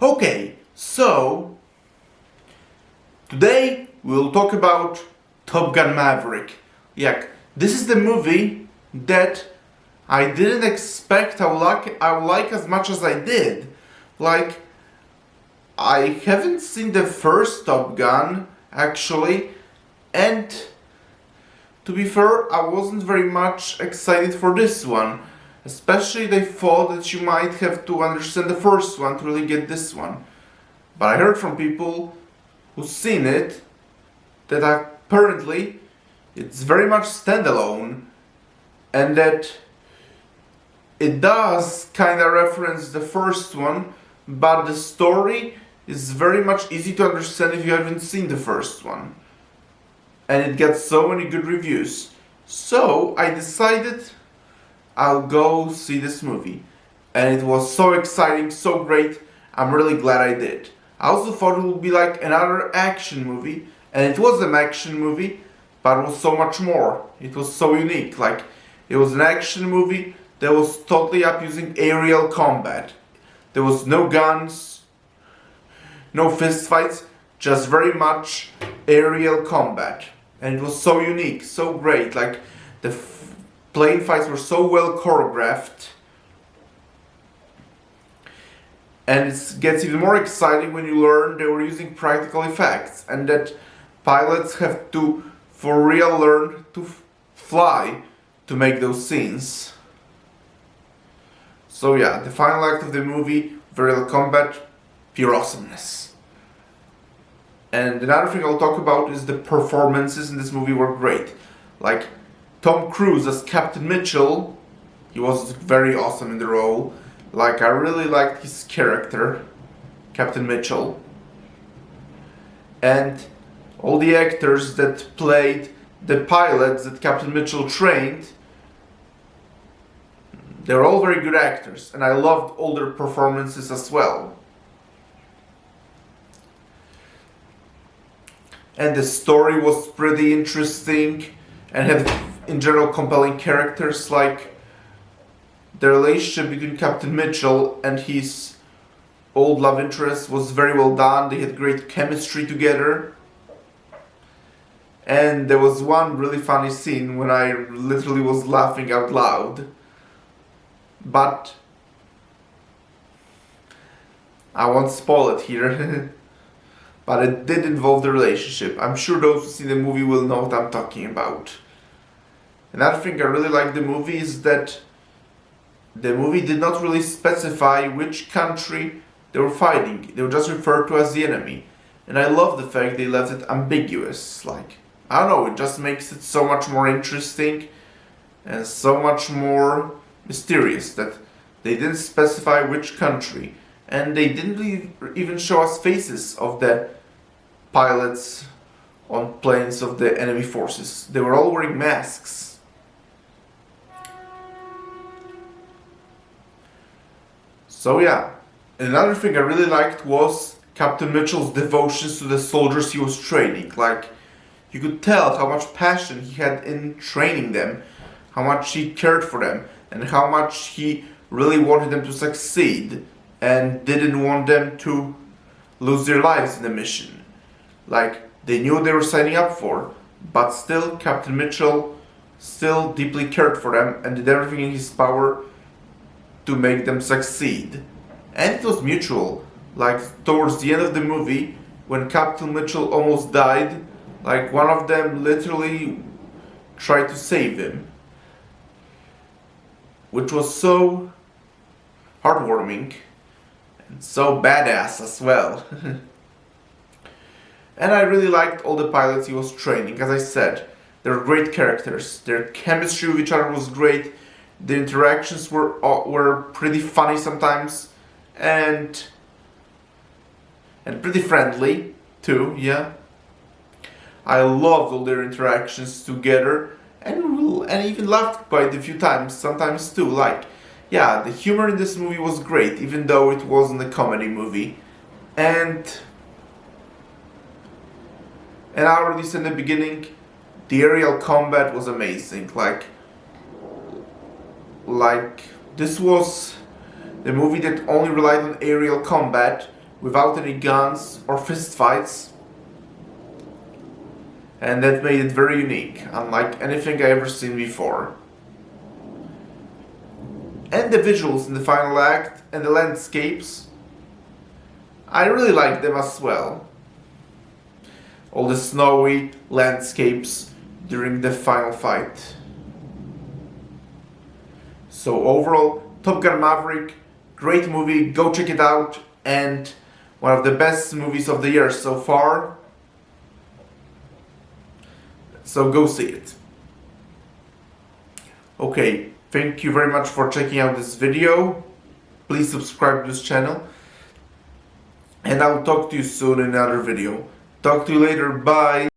Okay, so today we'll talk about Top Gun Maverick. Yeah, this is the movie that I didn't expect I would like as much as I did. Like, I haven't seen the first Top Gun actually, and to be fair, I wasn't very much excited for this one. Especially they thought that you might have to understand the first one to really get this one. But I heard from people who've seen it that apparently it's very much standalone and that it does kind of reference the first one, but the story is very much easy to understand if you haven't seen the first one. And it gets so many good reviews. So I decided I'll go see this movie. And it was so exciting, so great. I'm really glad I did. I also thought it would be like another action movie. And it was an action movie, but it was so much more. It was so unique. Like, it was an action movie that was totally up using aerial combat. There was no guns, no fist fights, just very much aerial combat. And it was so unique, so great. Like, the plane fights were so well choreographed. And it gets even more exciting when you learn they were using practical effects and that pilots have to, for real, learn to fly to make those scenes. So yeah, the final act of the movie, aerial combat, pure awesomeness. And another thing I'll talk about is the performances in this movie were great. Like, Tom Cruise as Captain Mitchell, he was very awesome in the role. Like, I really liked his character, Captain Mitchell. And all the actors that played the pilots that Captain Mitchell trained, they're all very good actors. And I loved all their performances as well. And the story was pretty interesting and had in general compelling characters. Like, the relationship between Captain Mitchell and his old love interest was very well done. They had great chemistry together. And there was one really funny scene when I literally was laughing out loud. But I won't spoil it here. But it did involve the relationship. I'm sure those who see the movie will know what I'm talking about. Another thing I really like the movie is that the movie did not really specify which country they were fighting. They were just referred to as the enemy. And I love the fact they left it ambiguous. Like, I don't know, it just makes it so much more interesting and so much more mysterious that they didn't specify which country. And they didn't even show us faces of the pilots on planes of the enemy forces. They were all wearing masks. So yeah, another thing I really liked was Captain Mitchell's devotions to the soldiers he was training. Like, you could tell how much passion he had in training them, how much he cared for them, and how much he really wanted them to succeed and didn't want them to lose their lives in the mission. Like, they knew what they were signing up for, but still Captain Mitchell still deeply cared for them and did everything in his power to make them succeed. And it was mutual. Like, towards the end of the movie, when Captain Mitchell almost died, like, one of them literally tried to save him. Which was so heartwarming and so badass as well. And I really liked all the pilots he was training. As I said, they're great characters. Their chemistry with each other was great. The interactions were pretty funny sometimes, and pretty friendly too. Yeah, I loved all their interactions together, and even laughed quite a few times. Sometimes too. Like, yeah, the humor in this movie was great, even though it wasn't a comedy movie, and I already said in the beginning, the aerial combat was amazing. Like, this was the movie that only relied on aerial combat without any guns or fist fights, and that made it very unique, unlike anything I ever seen before. And the visuals in the final act and the landscapes, I really like them as well. All the snowy landscapes during the final fight. So overall, Top Gun Maverick, great movie, go check it out, and one of the best movies of the year so far. So go see it. Okay, thank you very much for checking out this video. Please subscribe to this channel, and I'll talk to you soon in another video. Talk to you later, bye!